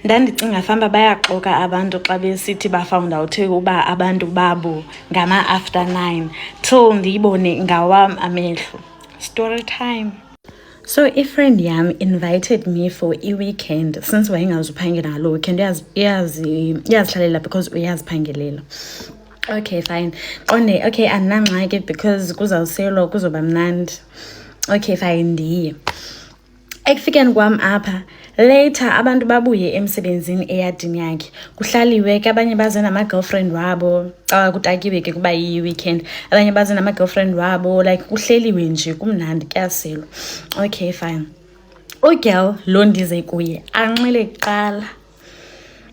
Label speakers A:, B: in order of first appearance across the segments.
A: Ndandicinga fanuba bayaxoka abantu xa besithi bafound out uba abantu babo ngama-after 9 till ndiyibone ngawam amehlo. Story time. So i-friend yam invited me for i-weekend since wayengazuphangela ngaloo weekend, uyazihlalela because uyaziphangelela. Okay, fine. Qonde, okay, andinangxaki because kuzawuselwa kuzoba mnandi. Okay, fine, ndiye. Ekufikeni kwam apha later abantu babuye emsebenzini eyadini yakhe, kuhlaliwe ke, abanye baze nama-girlfriend wabo xa kutakiwe ke kuba yi-weekend, abanye baze nama-girlfriend wabo, like kuhleliwe nje kumnandi kuyaselwa. Okay, fine. Ugirl lo ndize kuye anxile kuqala,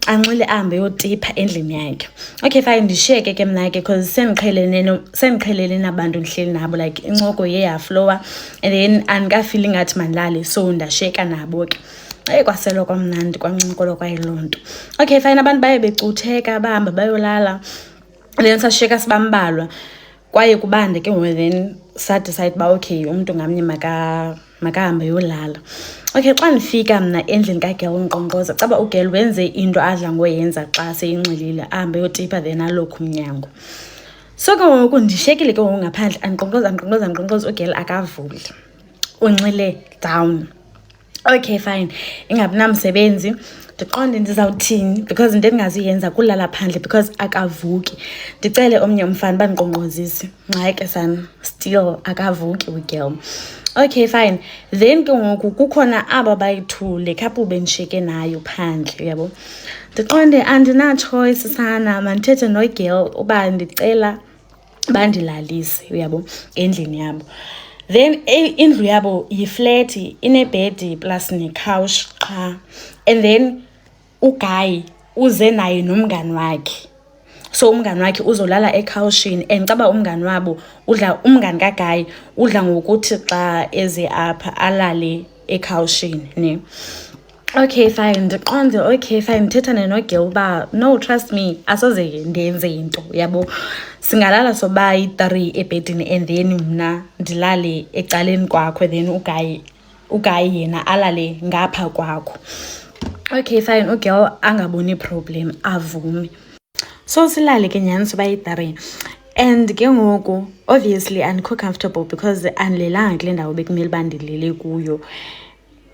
A: anxile ahambe yotipha endlini yakhe. Okay, fine, ndishiyeke ke mna ke because sendiqhelene nabantu ndihleli nabo, like incoko yeyaflowa and then andikafili ngathi mandilale, so ndashiyeka nabo ke. Kwaselwa kwamnandi kwancokolwa kwayiloo nto. Okay, fine, abantu baye becutheka bahamba bayolala, then sashiyeka sibambalwa kwaye kubande ke ngoku, then sadecide uba okay umntu ngamnye makahambe yolala. Okay, xa ndifika mna endlini kagirl unkqonkqoza, caba ugirl wenze into adla ngoyenza xa seyinxilile, ahambe yotipha then alokhu umnyango. So ke ngoku ndishiyekile ke ngoku ngaphandle, andinkqonkqoza, ugirl akavuli, unxile down. Okay, fine, ingabi namsebenzi, ndiqonde ndizawuthini because into endingazuyenza kulala phandle because akavuki. Ndicele omnye umfana bandinkqonkqozise, hayi ke sana, still akavuki ugirl. Okay, fine, then ke ngoku kukhona aba bayi-2 le couple bendishiyeke nayo phandle, uyabo. Ndiqonde andina-choice sana, mandithethe nogirl uba ndicela bandilalise, uyabo, endlini yabo. Then indlu yabo yifleti, inebhedi plus necouch qha, and then uguy uze naye nomngani wakhe. So umngani wakhe uzolala ekhawushini and caba umngani wabo umngani kaguy udla ngokuthi xa eze apha alale ekhawushini, ne. Okay, fine, ndiqonde, okay, fine, ndithethane nogirl uba no, trust me, asoze ndenze into, yabo. Singalala sobayi-3 ebhedini and then mna ndilale ecaleni kwakho, then uguy yena alale ngapha kwakho. Okay, fine, ugirl angaboni problem, avume. So silale ke nyani sobayi-3 and ke ngoku obviously andikho comfortable because andilelanga kule ndawo bekumele uba ndilele kuyo,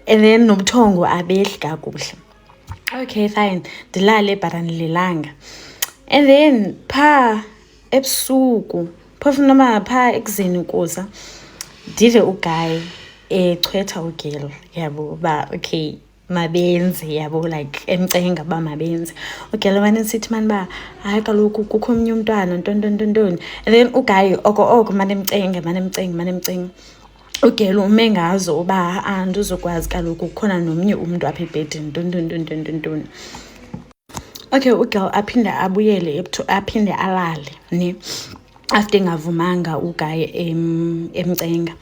A: and then nobuthongo abehli kakuhle. Okay, fine, ndilale but andilelanga. And then phaa ebusuku phofu noma phaa ekuzeni kusa ndive uguy echwetha ugirl, yabo, uba okay mabenze, yabo, like emcenga uba mabenze. Ugirl mane sithi mani uba hayi kaloku kukho omnye umntwana ntontoni. And then uguy oko mane emcenga. Ugirl ume ngazo uba andizokwazi kaloku kukhona nomnye umntu apha ebhedini ntontoni. Okay, ugirl aphinde abuyele aphinde alale, ne, after engavumanga uguy emcenga.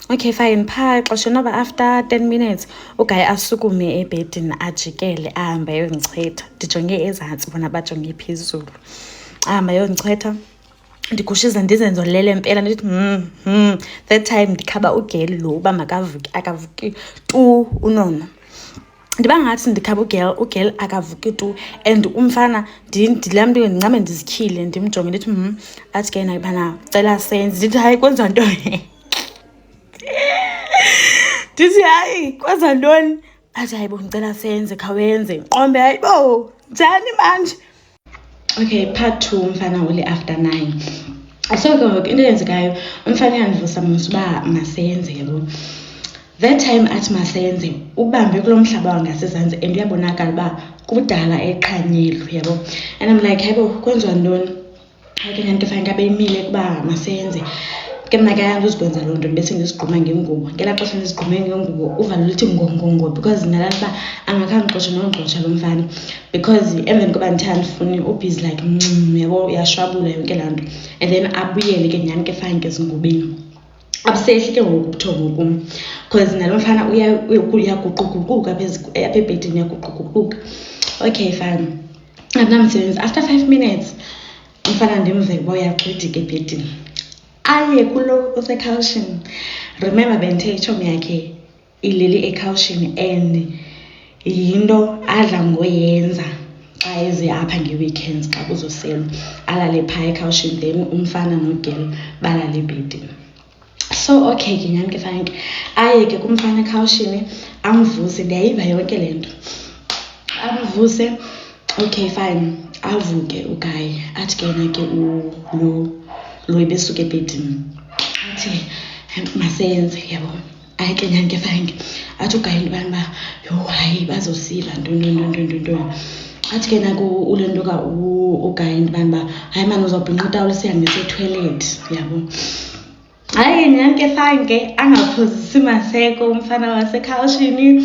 A: Okay, fine, phaa xesha noba after 10 minutes uguy asukume ebhedini ajikele ahambe ayondichitha. Ndijonge ezantsi bona bajonge phezulu, ahambe ayondichitha. Ndikushiza ndizenzo lele mpela, ndithi that time ndikhaba ugirl lo uba makavuki, akavuki tu unono. Ndiba ngathi ndikhaba ugirl akavuki tu and umfana ndilaa mntu ndincame ndizityhile ndimjonge ndithi athi ke naye phana cela senze. Ndithi hayi kwenza ntoni? Ndithi hayi kwenza ntoni? Athi hayi bo ndicela senze, khawenze. Qombe hayi bo njani manje? Okay, part 2, umfana ule after 9. So ke ngoku into eyenzekayo umfana uyandivusa mos uba masenze, yabo. That time athi masenze ubambe kulo mhlaba wangasezantsi and uyabonakala uba kudala eqhanyelwe, yabo. And I'm like, hayibo kwenziwa ntoni? Hayi ke nto fine kabe imile kuba masenze. Ke mna ke ayanze uzikwenza loo nto, bese ndisigquma ngengubo. Ngelaa xesha ndizigqume ngengubo uvalo lithi ngongongo because nalala uba angakhandiqoshe nongqosha lo mfana because emveni koba ndithe andifuni ubhizi like yabo, uyashwabula yonke laa nto. And then abuyele ke nyhani ke fine ke ezingubeni. Abusehli ke ngoku ubuthongo kum because nalo mfana uyaguquguquka apha ebhedini, uyaguquguquka. Okay, fine, andinamsebenzi. After 5 minutes umfana ndimve uba uyagxidika ebhedini aye kulo usekhawushini. Remember bendithe itshomi yakhe ileli ekhawushini and yinto adla ngoyenza xa eze apha ngee-weekends xa kuzoselwa, alale phaya ekhawushini, then umfana nogel balale ebhedini. So okay ke nyani ke fine ke aye ke kumfana ekhawushini amvuse, ndiyayiva yonke le nto, amvuse. Okay fine, avuke uGayi athi ke yena ke lo ebesuka ebhedini athi masenze, yabo. Hayi ke nyani ke fine, athi uGayi into yobana uba yho hayi bazosiva ntoni. Athi ke naku ule nto ka uGayi into yobana uba hayi mani uzawubhinqa itawuli sihambe sethoyilethi, yabo. Hayi nyani ke fine ke angaphozisi maseko umfana wasekhawushini,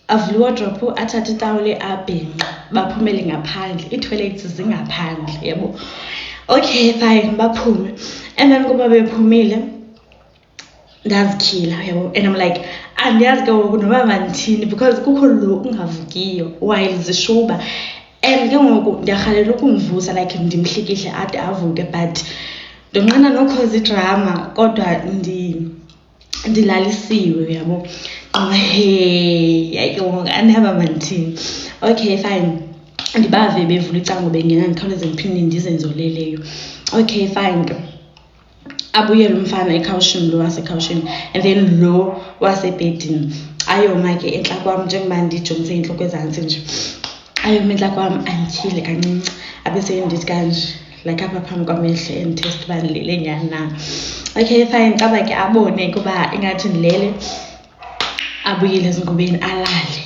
A: avule iwardrobe athathe itawuli abhinqe baphumele ngaphandle, iitoilets zingaphandle, yabo. Okay fine, baphume. And then kuba bephumile ndazityhila, yabo. And I'm like andiyazi ke ngoku noba mandithini because kukho lo ungavukiyo while zishuba, and ke ngoku ndiyarhalela ukumvusa like ndimhlikihle ade avuke, but ndonqena nokhoza idrama kodwa ndilalisiwe, yabo. Hey, yayi ke ngoku andihamba mandithini. Okay fine, ndibave bevula icango bengena, ndikhawuleze ndiphinde ndizenzoleleyo. Okay fine ke abuyele umfana ekhawushini, lo wasekhawushini, and then lo wasebhedini ayoma ke entla kwam njengoba ndijongise intloko ezantsi nje, ayoma entla kwam andityhile kancinci, abe sendithi kanje like apha phambi kwamehlo endithesta uba ndilele nyani na. Okay fine, caba ke abone kuba ingathi ndilele, abuyele ezingubeni alale.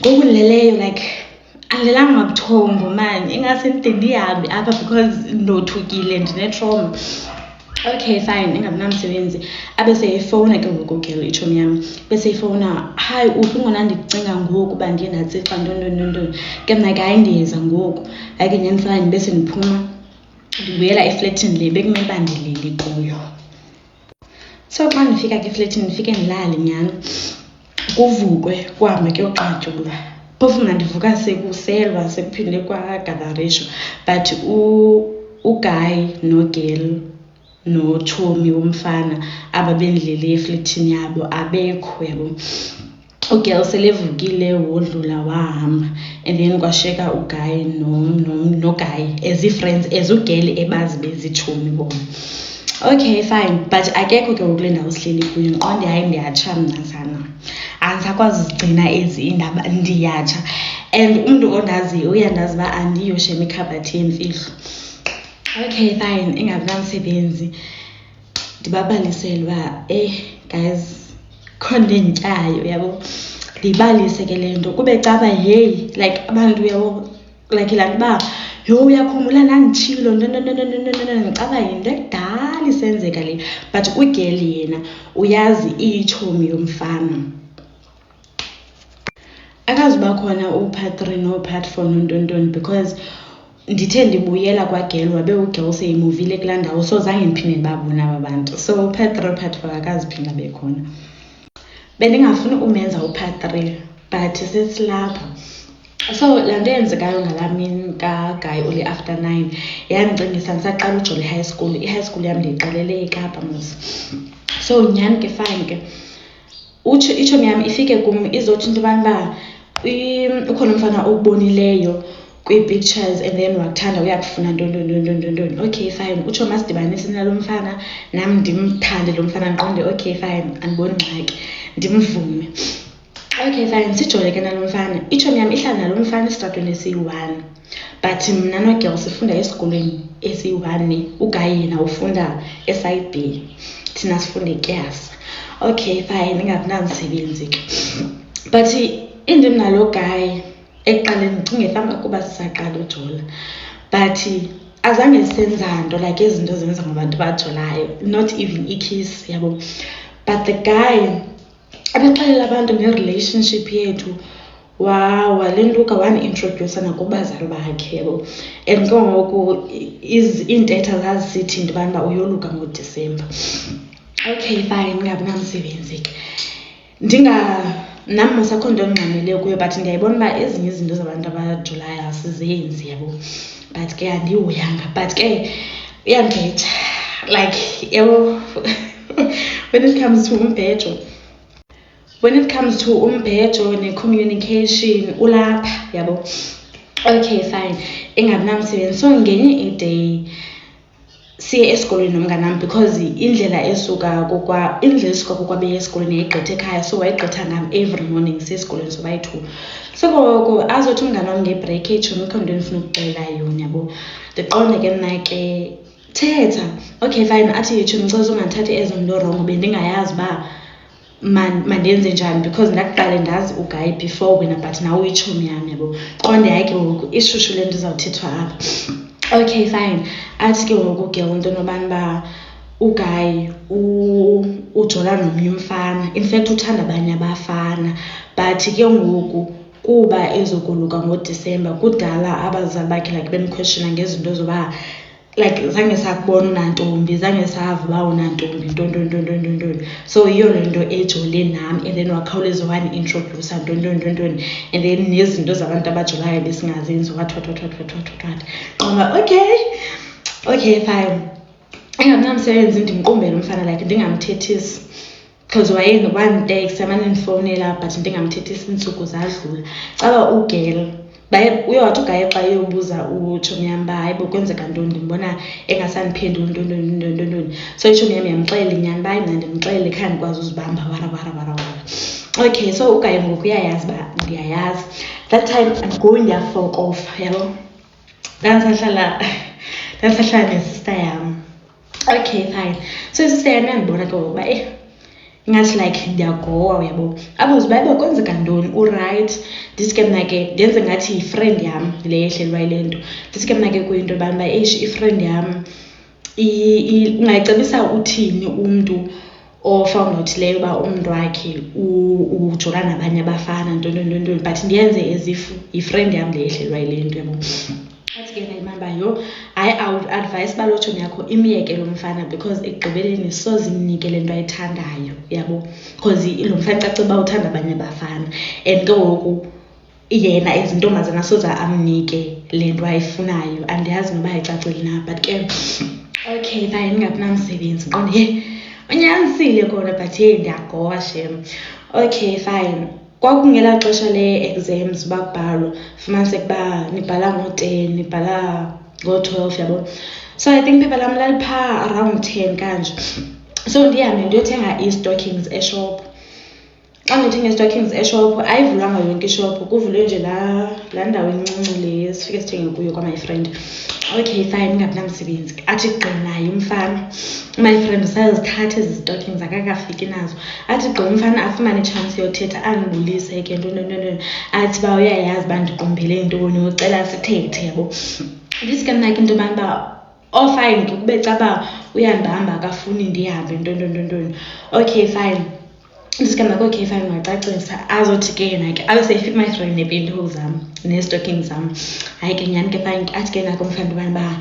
A: Ngoku ndileleyo like andilelanga ngabuthongo mani, ingase ndide ndihambe apha because ndothukile ndinetrauma. Okay fine, ingabinamsebenzi abe seyifowuna ke ngoku girl itshomi yam, beseyifowuna, hayi uphi ngona ndikucinga ngoku uba ndiye ndatsixa ntoni. Ke mna ke hayi ndiyeza ngoku, hayi ke nyani fine bese ndiphuma ndibuyela efletini le bekumele uba ndileli kuyo. So xa ndifika ke efletini ndifike ndilale nyani, kuvukwe kuhambe kuyoqatyulwa. Phofu mna ndivuka sekuselwa sekuphinde kwagatharishwa, but uGayi nogel notshomi womfana ababendlele efletini yabo abekho, yabo. Ugel selevukile wodlula wahamba, and then kwashiyeka uGayi noGayi as ii-friends, as ugel ebazi bezitshomi bona. Okay fine, but akekho ke kule ndawo sihleli kuyo, ndiqonde hayi ndiyatsha mna sana, andisakwazi uzigcina ezi iindaba, ndiyatsha. And umntu ondaziyo uyandazi uba andiyoshema ikhabhathi yemfihlo. Okay fine, ingabinamsebenzi ndibabalisele uba guys khona endityayo, yabo. Ndiyibalise ke le nto kube caba yeyi like abantu, yabo, like laa nto uba yho uyakhumbula ndanditshilo ndicaba yinto ekudala isenzeka le. But ugel yena uyazi iyitshomi yomfana, akazuba khona u-part 3 no-part 4 nontoni because ndithe ndibuyela kwagel wabe ugel seyimuvile kulaa ndawo, so zange ndiphinde ndibabona aba bantu. So part 3 part 4 akaziphinda bekhona. Bendingafuni umenza u-part 3 but sesilapha. So laa nto eyenzekayo ngalaa mini kaGayi ule after 9 yandicingisa ndisaqala ujola i-high school. I-high school yam ndiyiqalele eKapa mos. So nyhani ke fine ke itshomi yam ifike kum izotsho into yobana uba ukhona umfana okubonileyo kwii-pictures and then wakuthanda uyakufuna ntoni. Okay fine, utsho masidibanise nalo mfana nam ndimthande lo mfana, ndiqonde okay fine andiboni ngxaki, ndimvume. Okay fine, sijole ke nalo mfana. Itshomi yam ihlala nalo mfana esitratweni esiyi-1, but mna nogel sifunda esikolweni esiyi-1, uGayi yena ufunda eside B, thina sifunde eKyasa. Okay fine, ingabinamsebenzi ke. But indim nalo Gayi ekuqaleni ndicinge fanuba kuba sisaqala ujola, but azange senza nto like izinto zenza ngabantu bajolayo, not even ikiss, yabo. But the guy abexelela abantu nge-relationship yethu, walentuka wani-introduce nakubazali bakhe, yabo. And ke ngoku iintetha zazisithi into yobana uba uyoluka ngoDisemba. Okay fine, ingabinamsebenzi ke. Nam masakho nto ndingxameleyo kuyo, but ndiyayibona uba ezinye izinto zabantu abajolayo asizenzi, yabo. But ke andihoyanga, but ke uyandibetha like, yabo. When it comes to umbhejo when it comes to umbhejo ne-communication ulapha yabo. Okay fine, ingabinamsebenzi. So ngenye iday siye esikolweni nomnganam because indlela esuka kokwabeye esikolweni yayigqitha ekhaya, so wayegqitha ngam every morning sesikolweni sobayi-2. So koko azothi umnganam ngebreak etshomi ikho nto endifuna ukuxelela yona yabo. Ndiqonde ke mna ke thetha. Okay fine, athi yitsho ndicela ungandithathi as umntu orongo, bendingayazi uba mandenze njani because ndaqale ndazi uGuy before wena, but nawe uyitshomi yam yabo. Qonde hayi ke ngoku ishushu le nto izawuthethwa apha. Okay fine, athi ke ngoku ke into nobani uba uGuy ujola nomnye umfana, in fact uthanda abanye abafana, but ke ngoku kuba ezokoluka ngoDisemba kudala abazali bakhe like bemquestiona ngezinto zoba like zange sakubona unantombi, zange sava uba unantombi ntontoni. So yiyo le nto ejole nam, and then wakhawuleza wani-introduce ntontoni, and then nezinto zabantu abajolayo besingazenzi what. Qamba okay fine, engabinamsebenzi ndimqumbele umfana like ndingamthethisi because wanitext amane ndifowunela but ndingamthethisi iintsuku zadlula. Caba ugel uye wathi uGuy xa eyobuza utshomi yam uba hayi bo kwenzeka ntoni, ndimbona engasandiphenduli ntontoni. So itshomi yam yamxelela inyani uba hayi mna ndimxelele khange ndikwazi uzibamba wara. Okay, so uGuy ngoku uyayazi uba ndiyayazi. That time I'm going ndiyafokofa yabo. Ndandisahlala nesister yam. Okay fine, so isister yam yandibona ke ngoku uba ingathi like ndiyagowa yabo. Abuze uba kwenzeka ntoni, urayithi. Ndithi ke mna ke ndenze ngathi yifriend yam le ehlelwa yile nto. Ndithi ke mna ke kuyinto yobana uba ifriend yam ungayicebisa uthini umntu ofound out leyo uba umntu wakhe ujola nabanye abafana ntontoni, but ndiyenze as if yifriend yam le ehlelwa yile nto yabo. Athi ke nayimani uba yho hayi I would advise uba lo tshomi yakho imyeke lo mfana because ekugqibeleni soze imnike le nto ayithandayo yabo, because lo mfana caca uba uthanda abanye abafana, and ke ngoku yena as intombazana soze amnike le nto ayifunayo. Andiyazi noba ayicacile na, but ke okay fine, ndingabinamsebenzi qonde unyanisile kona but ndiyagowa shem. Okay fine, kwakungela xesha le-exams uba kubhalwa, fumaniseke uba nibhala ngo-10 nibhala ngo-12 yabo. So I think phepha lam laliphaa around 10 kanje. So ndihambe ndiyothenga ii-stockings eshop. Xa ndithenga ii-stockings eshop ayivulwanga yonke ishop, kuvulwe nje laa ndawo encinci le sifike sithenge kuyo kwa-my friend. Okay fine, ndingabinamsebenzi. Athi gqi naye umfana, my friend usazithatha ezi stockings akakafiki nazo. Athi gqi umfana afumane itshansi yothetha andibulise ke ntontoni. Athi uba uyayazi uba ndiqumbele ntoni, ucela sithethe yabo. Ndithi ke mna ke into yobana uba fine ke kube caba uyandibamba akafuni ndihambe ntontoni. Okay fine, ndithi ke mna okay fine ungacacisa. Azothi ke yena ke abe seyifika my friend neepentulo zam nee-stockings zam. Hayi ke nyhani ke fine, athi ke nako umfana into yobana uba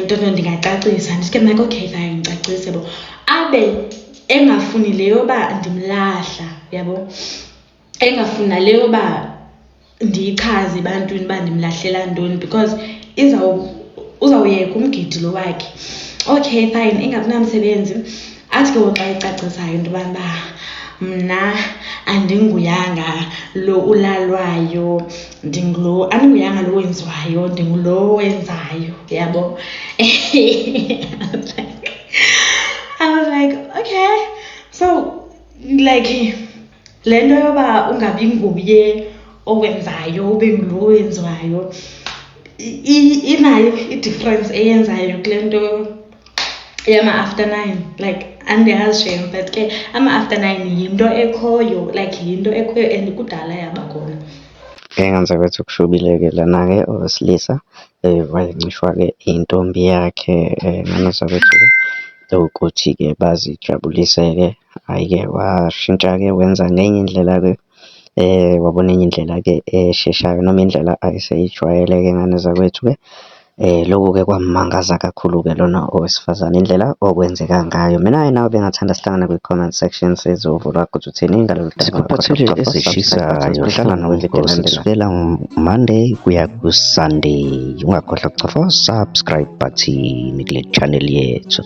A: ntontoni ndingacacisa. Ndithi ke mna ke okay fine ndicacise bo. Abe engafuni le yoba ndimlahla yabo, engafuni nale yoba ndiyichaze ebantwini uba ndimlahlela ntoni because uzawuyeka umgidi lo wakhe. Okay fine, ingabinamsebenzi. Athi ke xa ecacisayo into yobana uba mna andinguyanga lo ulalwayo, andinguyanga lo wenziwayo, ndingulo wenzayo yabo. I was like okay, so like le nto yoba ungabi nguye owenzayo ube ngulo wenziwayo inayo i-difference eyenzayo kule nto yama-after 9. Like andiyazi shem, but ke ama-after 9 yinto ekhoyo, like yinto ekhoyo and kudala yabakhona.
B: Ngenza kwethu kushubile-ke lana-ke owesilisa wayencishwa-ke intombi yakhe nganeza kwethu-ke ukuthi-ke bazijabulise-ke. Hhayi-ke washintsha-ke wenza ngenye indlela-ke wabona enye indlela-ke esheshayo noma indlela ayeseyijwayele-ke nganeza kwethu-ke. Lokhu-ke kwamangaza kakhulu-ke lona owesifazane indlela okwenzeka ngayo. Mina-ke nawe bengathanda sihlangana kwi-comment section sizovulwa ukuthi uthini ngalolu daba. Sikuphathele ezishisayo, hlala kusukela Monday kuya ku-Sunday. Ungakhohlwa ukucofa subscribe button kule channel yethu.